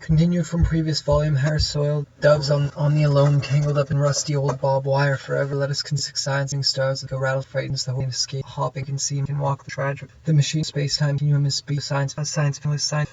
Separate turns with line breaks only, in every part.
Continued from previous volume, hair soiled, doves on the alone, tangled up in rusty old barbed wire forever. Let us consider science and stars that go rattle frightens the whole escape. Hopping can see can walk the tragic. The machine space-time continuum is speed. Science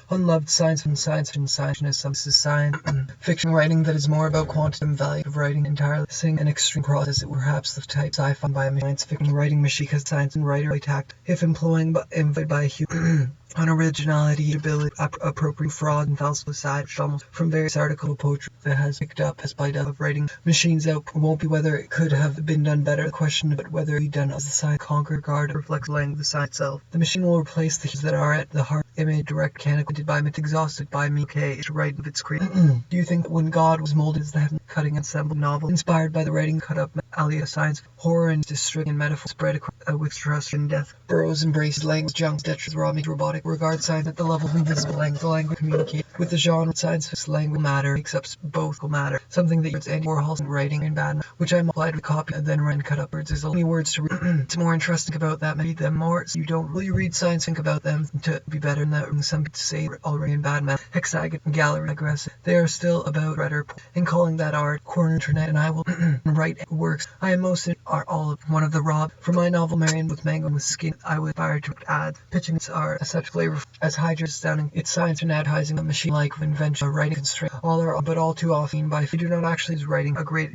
unloved science and science is science fiction writing that is more about quantum value of writing entirely. Sing an extreme process that perhaps the type sci-fi by a science fiction writing machine because science and writer attacked if employing by a human. Unoriginality, ability, appropriate fraud, and false aside almost from various articles of poetry that has picked up as by of writing machines out won't be whether it could have been done better. The question of whether it be done as the science conquer guard reflects the language of the science itself. The machine will replace the hues that are at the heart image direct mechanical by it exhausted by me to write of its creation. Do you think that when God was molded as the heaven cutting assembled novel inspired by the writing cut up alia science horror and district and metaphor spread across with trust and death burrows embraces language junks detches raw meat robotic regard science at the level of invisible language the language communicate with the genre science language matter makes up both matter something that uses Andy Warhol's writing in bad which I multiplied with copy and then ran cut up words there's only words to read. It's more interesting about that maybe them more so you don't really read science think about them to be better than that some people say already in bad math hexagon gallery aggressive they are still about redder and calling that art corner internet and I will write works I am most in are all of one of the Rob for my novel Marienbad with mango with skin I was inspired to add pitchings are such flavor as Hydra sounding its science and advertising a machine like invention writing constraint all are but all too often by do not actually is writing a great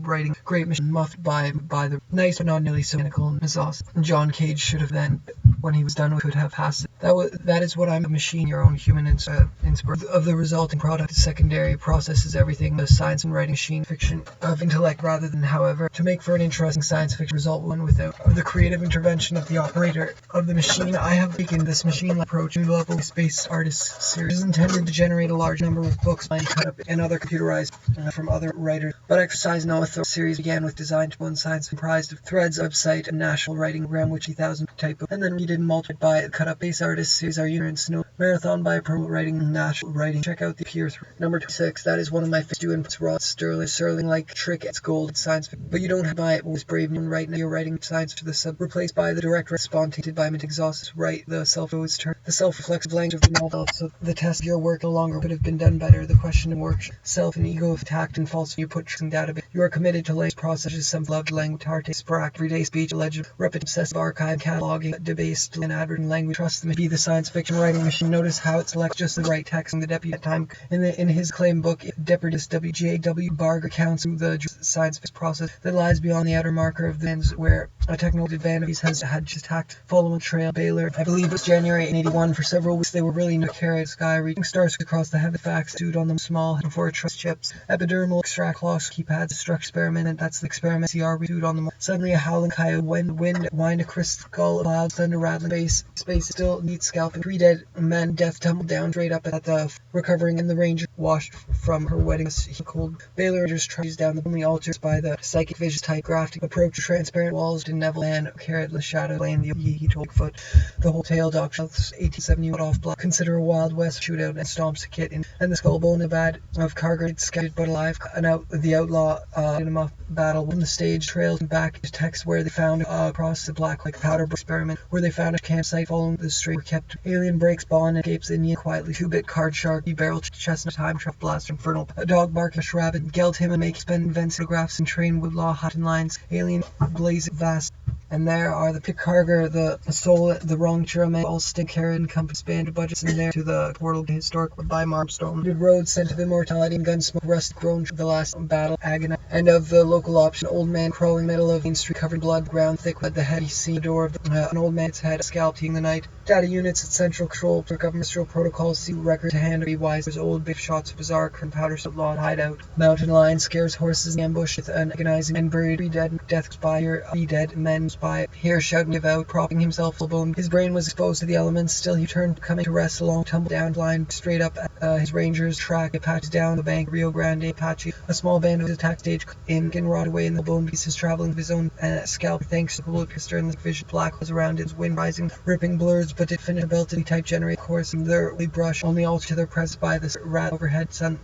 machine muffed by the nice but not nearly so cynical and exhausted. John Cage should have then when he was done could have passed it. That is what I'm a machine your own human inspiration of the resulting product secondary processes everything the science and writing machine fiction of intellect rather than however to make for an interesting science fiction result one without the creative intervention of the operator of the machine. I have taken this machine approach to level space artist series is intended to generate a large number of books cut up and other computerized from other writers but exercise no authority series began with design to one science comprised of threads website and national writing program which 3,000 type of and then read and multiplied by cut up base artist series are units no marathon by Parole writing national writing check out the peer number 26 that is one of my favorite inputs raw sterling like trick it's gold science but you don't have by it was brave and right now you're writing science to the sub replaced by the direct spontaneous by it exhausted right the self always turn the self-reflexive language of the novel so the test of your work no longer could have been done better the question of work self and ego of attacked and false you put tricks in database you are committed to language processes some loved language hard sprack everyday speech alleged repetitive obsessive archive cataloging debased and advertising language trust them to be the science fiction writing machine notice how it selects just the right text in the deputy at time in his claim book Depertus WGAW Barger counts the science fiction process that lies beyond the outer marker of the ends where a technical advantage has had just hacked following trail Baylor I believe it was January 1981 for several weeks they were really no carrot sky reaching stars across the heavy facts dude on them small before trust chips epidermal extract claws keypads struck experiment and that's the experiment CR dude on them suddenly a howling coyote wind wind a crystal skull loud thunder rattling space still neat scalping 3 dead men death tumbled down straight up at the recovering and the ranger washed from her wedding cold Baylor just tries down the only altars by the psychic vision type grafting approach to transparent walls to Neville and carrotless shadow blame the he told foot the whole tail dog shells 1870 off block consider a Wild West shootout and stomps a kit in and the skull bone of Carger scattered but alive and out the outlaw in a muff battle when the stage trailed back to text where they found across the black like powder experiment where they found a campsite following the street were kept alien breaks bond and escapes Indian quietly 2-bit card shark barrel chestnut time truck blast infernal a dog bark a rabbit geld him and make spend invent photographs and train with law hot and lines alien blaze vast and there are the Picarger, the soul, the wrong German, all stick carrot and compass band budgets in there to the portal to historic by Marmstone. Good roads sent to immortality and gunsmoke, rust grown the last battle, agony, and of the local option, old man crawling middle of Main Street covered blood, ground thick with the head he seen the door of an old man's head, scalped in the night. Data units at central control for government protocols, see record to hand be wise. There's old big shots of bizarre powder law hideout. Mountain lion scares horses in ambush with an agonizing and buried 3 dead deaths by here 3 dead men by here shouting about propping himself full bone. His brain was exposed to the elements, still he turned coming to rest along tumble down blind straight up his rangers track Apache down the bank Rio Grande Apache. A small band of attack stage Leach in rot away in the bone pieces, traveling of his own scalp, thanks to the bullet pistol and the vision black was around its wind rising, ripping blurs, but it finished a belted type generate course, and their brush only altered to their press by the rat overhead, sudden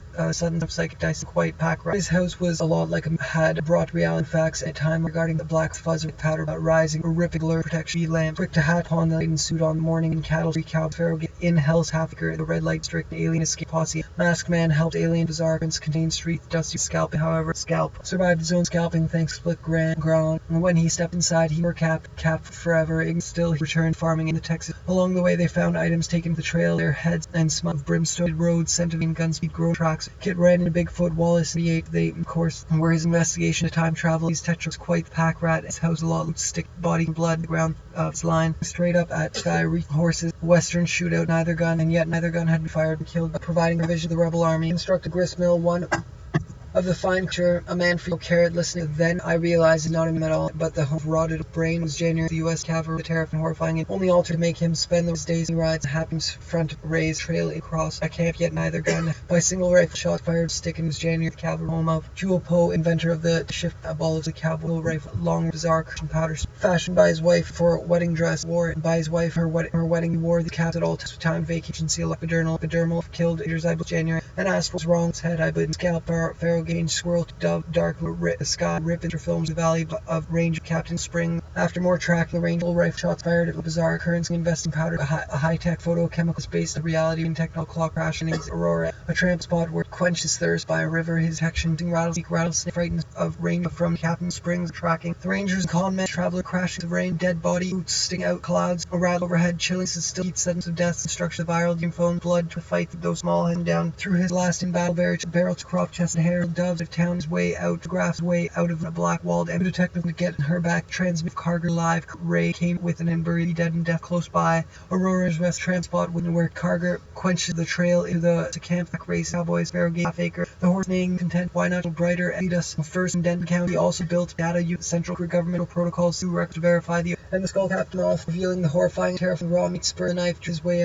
of psychic dice and quite pack rat. His house was a lot like a had brought reality facts at time regarding the black fuzz of powder rising, or ripping blur protection lamp, quick to hat upon the laden suit on the morning in cattle, free cow, pharaoh in hell's half acre, the red light strict alien escape posse, masked man helped alien bizarre prince contained street dusty scalping, however scalp survived his own scalping thanks split ground, and when he stepped inside he were capped forever, and still he returned farming in the Texas. Along the way they found items taken to the trail, their heads and smell of brimstone roads, scent of gun speed grown tracks. Kit ran into Bigfoot, Wallace, and they of course were his investigation of time travel. These Tetra was quite the pack rat, his house a lot loose stick body and blood, the ground of its line straight up at sky reek horses, western shootout, neither gun had been fired and killed, providing provision to the rebel army. Instructed Gristmill, one of the fine picture, a man for your carrot listening. Then I realized it's not him at all, but the rotted brain was January. The U.S. cavalry, the terrifying, horrifying, it only altered to make him spend those days he rides Happy's front raised trail across a camp, yet neither gun by single rifle shot fired stick, and was January the cavalry home of Jewel Poe, inventor of the shift ball of the cowboy rifle, long bizarre Christian powders, fashioned by his wife for wedding dress, wore it by his wife her wedding. He wore the cap at all time vacation seal epidermal killed eaters. I was January and asked what's wrong with his head. I bid scalp pharaoh gained squirrel dove dark sky rip into films the valley of range of Captain Spring. After more track the range rifle shots fired at a bizarre occurrence, investing powder, a high-tech photochemical space, the reality and technical clock crashing Aurora, a tramp spot where quenched his thirst by a river, his detection rattlesnake frightened of range from Captain Springs tracking the rangers and con men, traveler crashing the rain, dead body boots sting out clouds, a rattle overhead chilling still heat sentence of death, structure the viral game phone blood to fight those small hand down through his last in battle barrel to crop chest and hair doves of town's way out to graph's way out of a black walled and detective to get her back transmit cargo live ray came with an and buried dead and death close by Aurora's west transport where Carger quenched the trail into the camp race cowboys Pharaoh gave half acre the horse neighing content why not brighter lead us first in Denton County also built data use central governmental protocols to record to verify the and the skull captain off revealing the horrifying terrifying raw meat spur the knife his way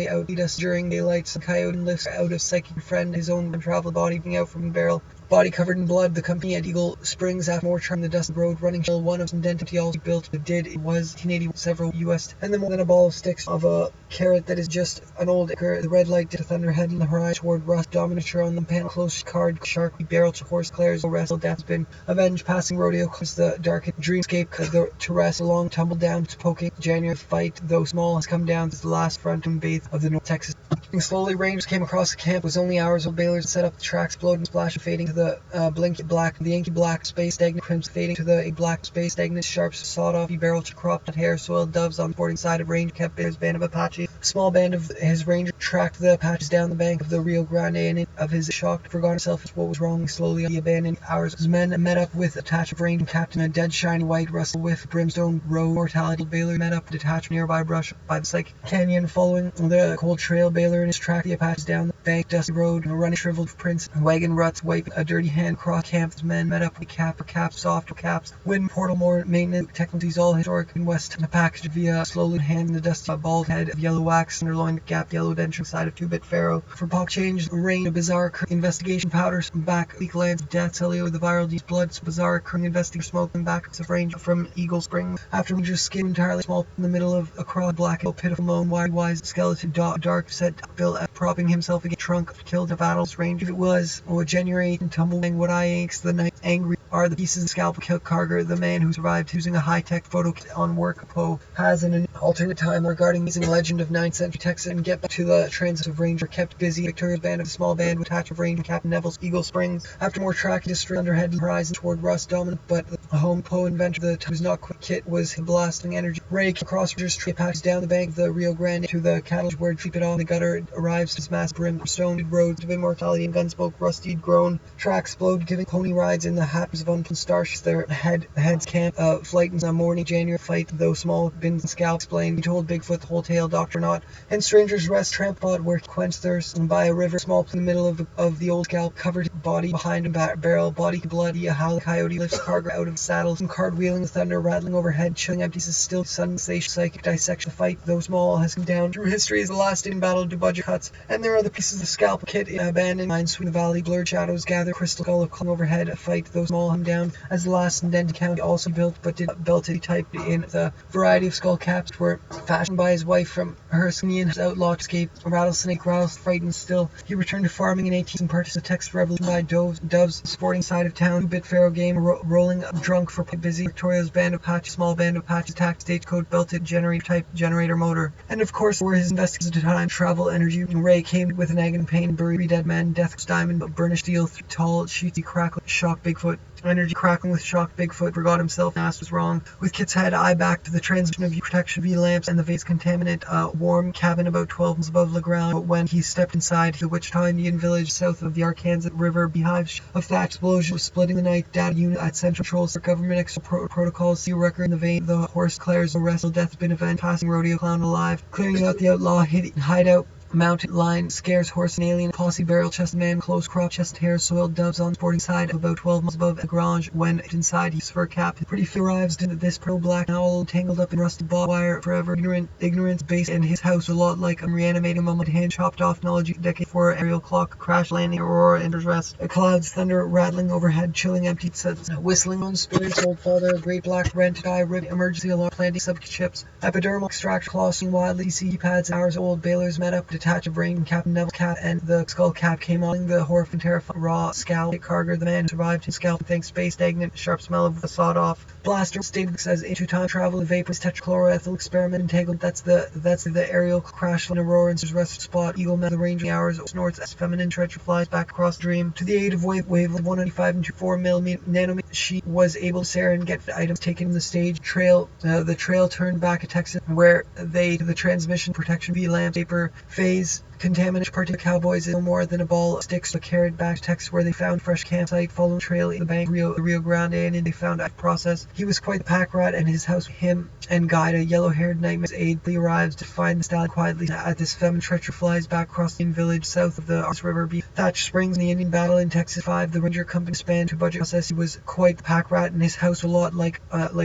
out lead us during daylight some coyote lifts out of psychic friend his own travel body being out from the barrel body covered in blood. The company at Eagle Springs after more trying the dust road running hill one of some dent he also built it was 1880 several US and then more than a ball of sticks of a carrot that is just an old acre. The red light did a thunderhead in the horizon toward rust dominature on the panel close card shark barrel to horse Claire's wrestle death's been avenged passing rodeo close the darkened dreamscape to rest along tumbled down to poking January fight though small has come down to the last front and bathe of the North Texas. Slowly rangers came across the camp was only hours old bailers set up the tracks exploding splash fading to the blinky black the inky black space stagnant crimson fading to the black space stagnant sharps sawed off barrel to cropped hair soiled doves on the boarding side of range kept his band of Apache. A small band of his ranger tracked the Apaches down the bank of the Rio Grande and of his shocked forgotten self what was wrong slowly on the abandoned hours his men met up with a detachment of range captain a dead shiny white rustle with brimstone road mortality Baylor met up detached nearby brush by the psychic canyon following the cold trail Baylor and his track the Apaches down the bank dusty road and running shriveled prints wagon ruts wiping a dirty hand across camps men met up with caps soft caps wind portal more maintenance technologies all historic and west and packaged via slowly hand in the dusty bald head of yellow wax underlined gap yellow denture side of 2-bit pharaoh for pock change rain a bizarre investigation powders back leak lands death celio the viral deep blood bizarre occurring investigator smoke and back of range from Eagle Spring after we just skin entirely small in the middle of a cross black hill pitiful moan wise skeleton dark set Bill propping himself against trunk killed the battle's range if it was January and tumbling what I aches the night angry are the pieces of scalp killed Carger the man who survived using a high-tech photo kit on work Poe has an alternate time regarding using legend of 9th century Texas and get back to the transit of ranger kept busy Victoria's band of a small band with attach of range Captain Neville's Eagle Springs after more track history underhead horizon toward rust dominant but the home Poe inventor the time was not quick kit was blasting energy rake across rangers tree patches down the bank of the Rio Grande to the cattle where keep it on the gutter arrives to mass brimstone roads of immortality and gunsmoke rusty grown tracks explode giving pony rides in the hat of unplanned starships. Their heads camp flight in the morning January fight, though small bins and scalp explained. He told Bigfoot the whole tale, Dr. Knott, and strangers rest tramp pod where he quenched thirst and by a river small in the middle of the old scalp covered body behind a barrel, body bloody, a howling coyote lifts cargo out of the saddle, some cartwheeling, thunder rattling overhead, chilling empties is still sudden psychic dissection fight, though small, has come down through history as the last in battle to budget cuts, and there are the pieces of scalp kit in abandoned mines through the valley, blurred shadows gather, crystal skull of clung overhead, a fight, though small, hung down as the last in Denton County, also built but did not belted, typed in the variety of skull caps were fashioned by his wife from Hercynian, his outlaw escape, a rattlesnake growls, frightened still. He returned to farming in 18 and purchased a Texas revolution by doves, sporting side of town, 2-bit pharaoh game, rolling drunk for busy, Victoria's band of patches, small band of patches, attacked stagecoach, belted generator type, generator motor. And of course, were his investigators at the time, travel, energy, Ray came with an agony pain, buried 3 dead men, death's diamond, burnished steel, tall, sheety, crackling, shock, Bigfoot. Energy crackling with shock, Bigfoot forgot himself and asked was wrong. With Kit's head, eye back to the transmission of protection V lamps and the vase contaminant, warm cabin about 12 miles above the ground. But when he stepped inside the Wichita Indian village south of the Arkansas River, beehives of thatch explosion was splitting the night. Data unit at Central Controls for government extra protocols. See record in the vein. The horse declares arrest. Death been event. Passing rodeo clown alive. Clearing out the outlaw hideout. Mounted line, scarce horse and alien, posse barrel chested man, close crop chest hair, soiled doves on sporting side, about 12 miles above the garage. When inside, his fur cap, pretty few arrives to this pro-black owl, tangled up in rusted barbed wire, forever ignorance base, and his house a lot like reanimating mum with hand chopped off knowledge, decade for aerial clock, crash landing, aurora enters rest, clouds, thunder rattling overhead, chilling empty sets, whistling on spirits, old father, great black rent, sky rib, emergency alarm, planting sub chips, epidermal extraction, clawing wildly, CE pads, hours old, bailers met up, detach a brain, Captain Neville's cat, and the skull cap came on. The horrifying, terrifying, raw scowl. Carger, the man who survived his scalp, thanks space, stagnant, sharp smell of the sawed-off blaster. Stated says into time travel, the vapors, tetrachloroethyl experiment entangled. That's the aerial crash in Aurora and rest spot. Eagle met the ranging hours, snorts as feminine treacher flies back across dream to the aid of wave of 195 and 4 nanometer. She was able to Sarah and get the items taken in the stage trail. The trail turned back at Texas, where the transmission protection V lamp vapor phase. Contaminant party cowboys is no more than a ball of sticks, but carried back to Texas where they found fresh campsite, following trail in the bank, the Rio Grande, and then they found a process. He was quite the pack rat, and his house, him and guide, a yellow-haired nightmare's aide, arrives to find the stallion quietly at this feminine treacher flies back across the village south of the River. Thatch Springs in the Indian battle in Texas 5. The Ranger Company spanned to budget process. He was quite the pack rat, and his house a lot like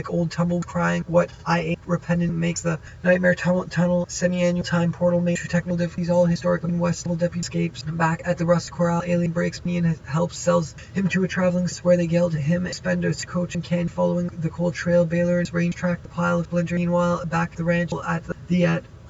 old tumble crying. What I ain't repentant makes the nightmare tunnel semi-annual time portal major technical difficulties. All historical and Westable deputy escapes back at the Rust Corral. Alien breaks me and helps sells him to a traveling where they yell to him. Spenders coach and Ken following the cold trail. Baylor's range track the pile of splinter. Meanwhile, back at the ranch at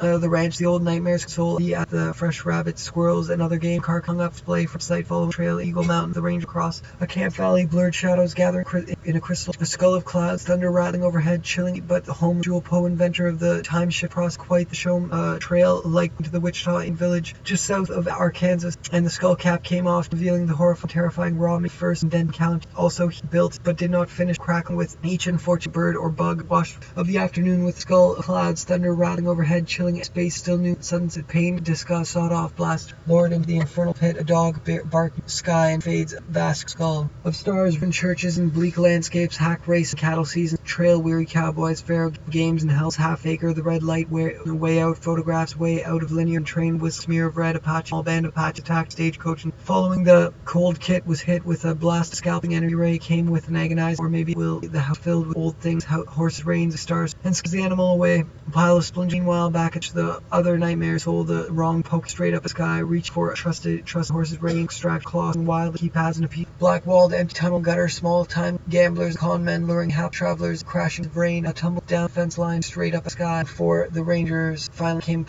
the ranch, the old nightmares soul at the fresh rabbits, squirrels, and other game. Car hung up display from sight, following trail, Eagle Mountain, the range across a camp valley, blurred shadows gathering in a crystal, a skull of clouds, thunder rattling overhead, chilling, but the home Jewel Poe, inventor of the time shift cross, quite the show trail, like to the Wichita in village, just south of Arkansas, and the skull cap came off, revealing the horrifying, terrifying raw meat first in Denton County. Also, he built, but did not finish, crackling with each unfortunate bird or bug, wash of the afternoon with skull of clouds, thunder rattling overhead, chilling space, still new sunset, pain, disgust, sawed off, blast, lowered into the infernal pit, a dog bark sky and fades, vast skull of stars in churches and bleak landscapes, hack race, cattle season, trail weary cowboys, fair games and hell's half acre, the red light way out, photographs way out of linear train with smear of red, Apache, all band Apache attack, stagecoach, and following the cold kit was hit with a blast, scalping energy ray came with an agonized, or maybe will the house filled with old things, horses, reins, stars, and scares the animal away, a pile of splinters. Meanwhile, back at the other nightmares, hold the wrong poke straight up the sky, reach for a trusted horse's rein, extract claws and wild keypads in a peak, black walled empty tunnel gutter, small time gamblers, con men luring half travelers, crashing the brain, a tumble down fence line straight up the sky before the Rangers finally came